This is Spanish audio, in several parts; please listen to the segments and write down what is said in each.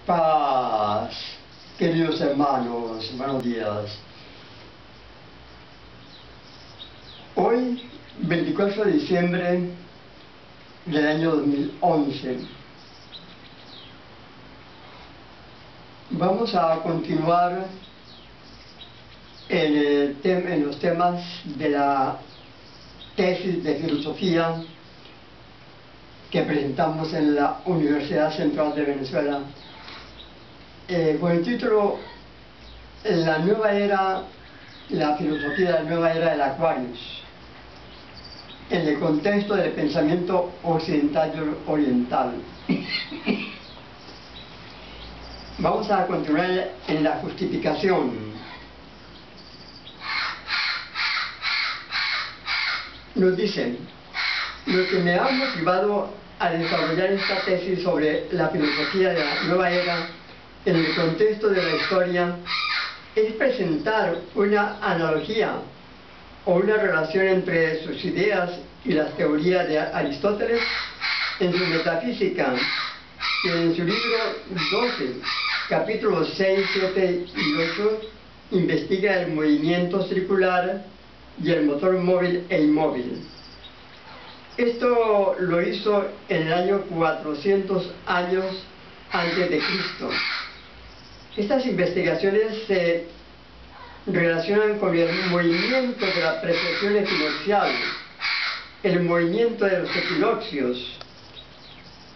Paz, queridos hermanos, buenos días. Hoy, 24 de diciembre del año 2011, vamos a continuar en los temas de la tesis de filosofía que presentamos en la Universidad Central de Venezuela, con el título La nueva era, la filosofía de la nueva era del Aquarius, en el contexto del pensamiento occidental y oriental. Vamos a continuar en la justificación. Nos dicen: lo que me ha motivado a desarrollar esta tesis sobre la filosofía de la nueva era en el contexto de la historia es presentar una analogía o una relación entre sus ideas y las teorías de Aristóteles en su Metafísica, que en su libro 12, capítulos 6, 7 y 8, investiga el movimiento circular y el motor móvil e inmóvil. Esto lo hizo en el año 400 años antes de Cristo. Estas investigaciones se relacionan con el movimiento de la precesión equinoccial, el movimiento de los equinoccios.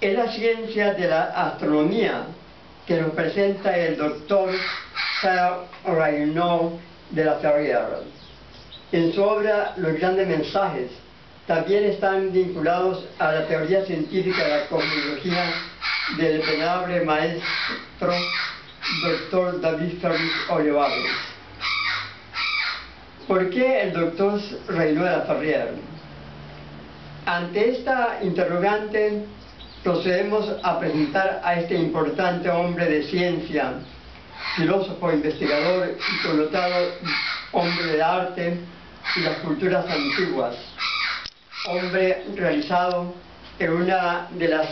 Es la ciencia de la astronomía que nos presenta el doctor Charles Raynaud de la Ferrière. En su obra Los grandes mensajes también están vinculados a la teoría científica de la cosmología del venerable maestro Dr. David Ferris Olivares. ¿Por qué el doctor Raynaud de la Ferrière? Ante esta interrogante, procedemos a presentar a este importante hombre de ciencia, filósofo, investigador y connotado hombre de arte y las culturas antiguas, hombre realizado en una de las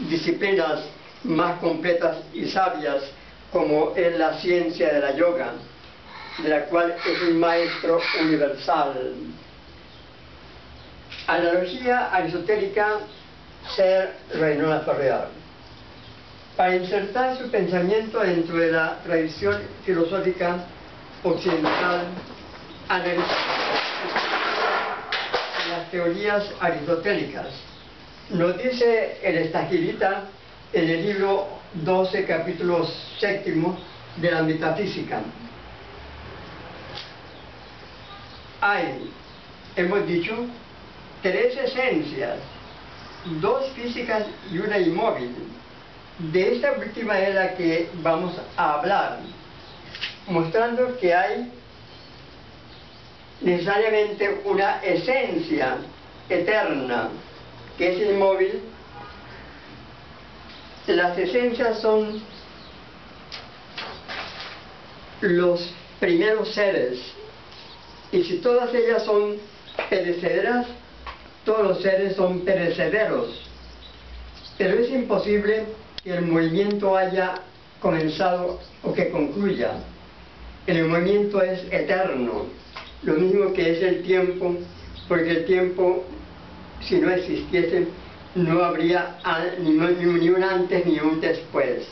disciplinas más completas y sabias, como es la ciencia de la yoga, de la cual es un maestro universal. Analogía aristotélica, Ser Raynaud de la Ferrière. Para insertar su pensamiento dentro de la tradición filosófica occidental, analiza las teorías aristotélicas. Nos dice el Estagirita en el libro 12, capítulo 7 de la Metafísica. Hay, hemos dicho, tres esencias, dos físicas y una inmóvil. De esta última es la que vamos a hablar, mostrando que hay necesariamente una esencia eterna que es inmóvil. Las esencias son los primeros seres, y si todas ellas son perecederas, todos los seres son perecederos. Pero es imposible que el movimiento haya comenzado o que concluya. El movimiento es eterno, lo mismo que es el tiempo, porque el tiempo, si no existiese, no habría ni un antes ni un después.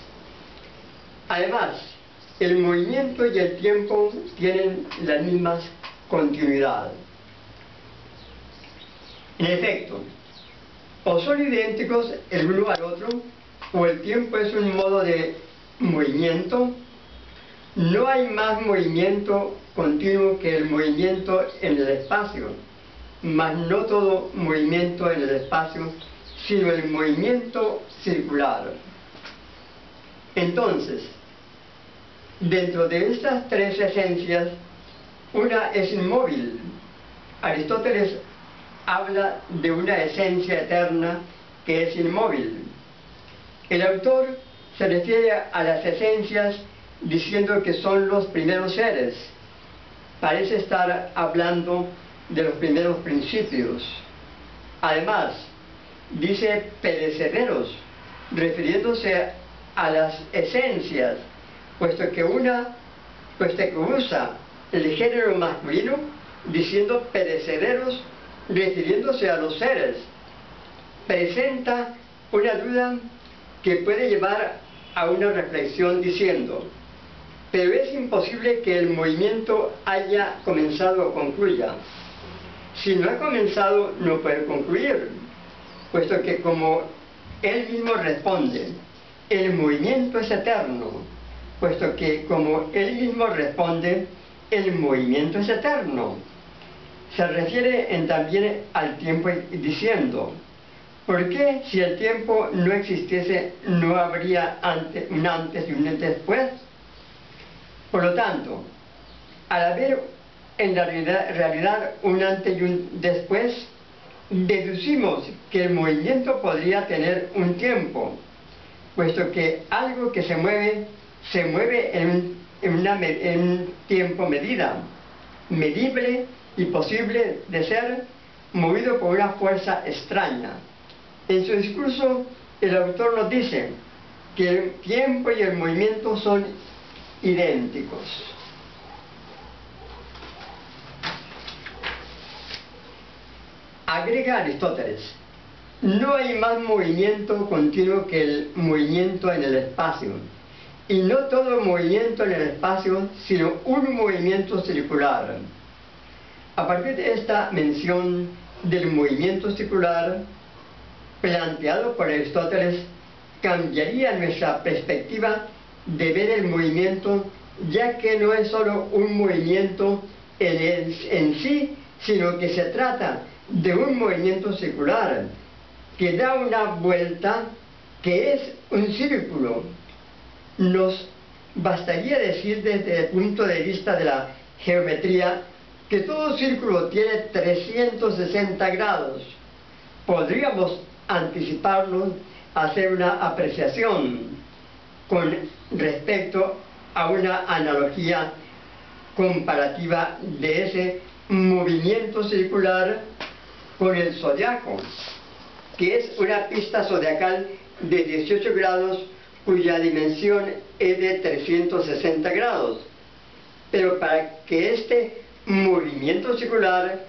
Además, el movimiento y el tiempo tienen las mismas continuidad. En efecto, o son idénticos el uno al otro, o el tiempo es un modo de movimiento. No hay más movimiento continuo que el movimiento en el espacio, mas no todo movimiento en el espacio, sino el movimiento circular. Entonces, dentro de estas tres esencias, una es inmóvil. Aristóteles habla de una esencia eterna que es inmóvil. El autor se refiere a las esencias diciendo que son los primeros seres. Parece estar hablando de los primeros principios. Además, dice perecederos, refiriéndose a las esencias, puesto que usa el género masculino diciendo perecederos, refiriéndose a los seres. Presenta una duda que puede llevar a una reflexión diciendo: pero es imposible que el movimiento haya comenzado o concluya. Si no ha comenzado, no puede concluir, puesto que, como él mismo responde, el movimiento es eterno, puesto que, como él mismo responde, el movimiento es eterno. Se refiere también al tiempo diciendo: ¿por qué, si el tiempo no existiese, no habría un antes y un después? Por lo tanto, al haber en la realidad un antes y un después, deducimos que el movimiento podría tener un tiempo, puesto que algo que se mueve en un tiempo medible y posible de ser movido por una fuerza extraña. En su discurso, el autor nos dice que el tiempo y el movimiento son idénticos. Agrega Aristóteles: no hay más movimiento continuo que el movimiento en el espacio, y no todo movimiento en el espacio, sino un movimiento circular. A partir de esta mención del movimiento circular, planteado por Aristóteles, cambiaría nuestra perspectiva de ver el movimiento, ya que no es solo un movimiento en sí, sino que se trata de un movimiento circular que da una vuelta, que es un círculo. Nos bastaría decir, desde el punto de vista de la geometría, que todo círculo tiene 360 grados. Podríamos anticiparnos a hacer una apreciación con respecto a una analogía comparativa de ese movimiento circular con el zodiaco, que es una pista zodiacal de 18 grados cuya dimensión es de 360 grados. Pero para que este movimiento circular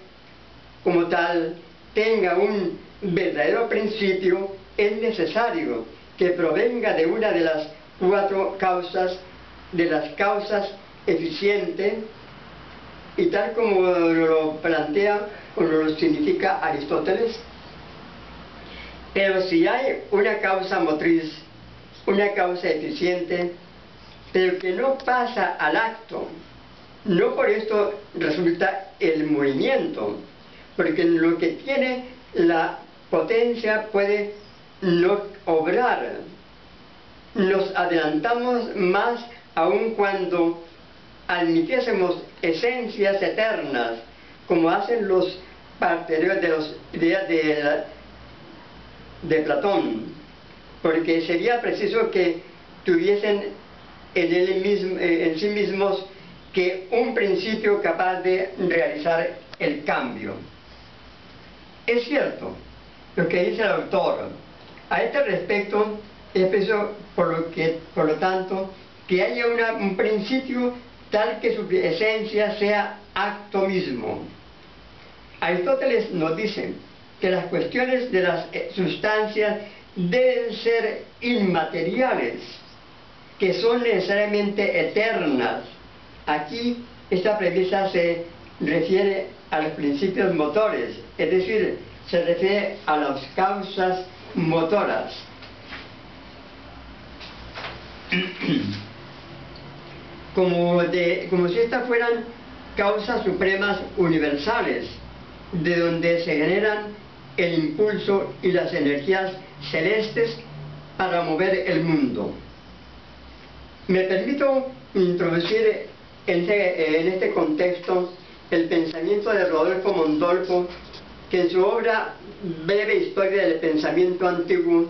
como tal tenga un verdadero principio, es necesario que provenga de una de las 4 causas, de las causas eficientes, y tal como lo plantea o lo significa Aristóteles. Pero si hay una causa motriz, una causa eficiente, pero que no pasa al acto, no por esto resulta el movimiento, porque lo que tiene la potencia puede no obrar. Nos adelantamos más aun cuando admitiésemos esencias eternas, como hacen los partidarios de las ideas de Platón, porque sería preciso que tuviesen en sí mismos que un principio capaz de realizar el cambio. Es cierto lo que dice el autor. A este respecto, es preciso, por lo tanto, que haya un principio tal que su esencia sea acto mismo. Aristóteles nos dice que las cuestiones de las sustancias deben ser inmateriales, que son necesariamente eternas. Aquí esta premisa se refiere a los principios motores, es decir, se refiere a las causas motoras. Como si estas fueran causas supremas universales, de donde se generan el impulso y las energías celestes para mover el mundo. Me permito introducir en este contexto el pensamiento de Rodolfo Mondolfo, que en su obra Breve Historia del Pensamiento Antiguo,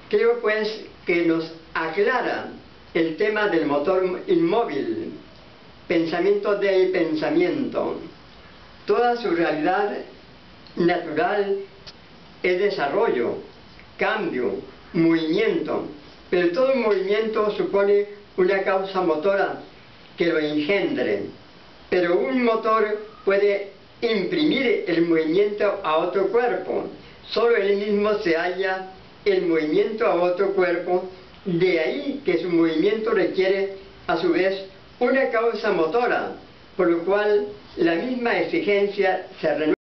creo pues que nos aclara el tema del motor inmóvil, pensamiento del pensamiento. Toda su realidad natural es desarrollo, cambio, movimiento, pero todo movimiento supone una causa motora que lo engendre. Pero un motor puede imprimir el movimiento a otro cuerpo. Solo él mismo se halla el movimiento a otro cuerpo, de ahí que su movimiento requiere a su vez una causa motora, por lo cual la misma exigencia se renueva.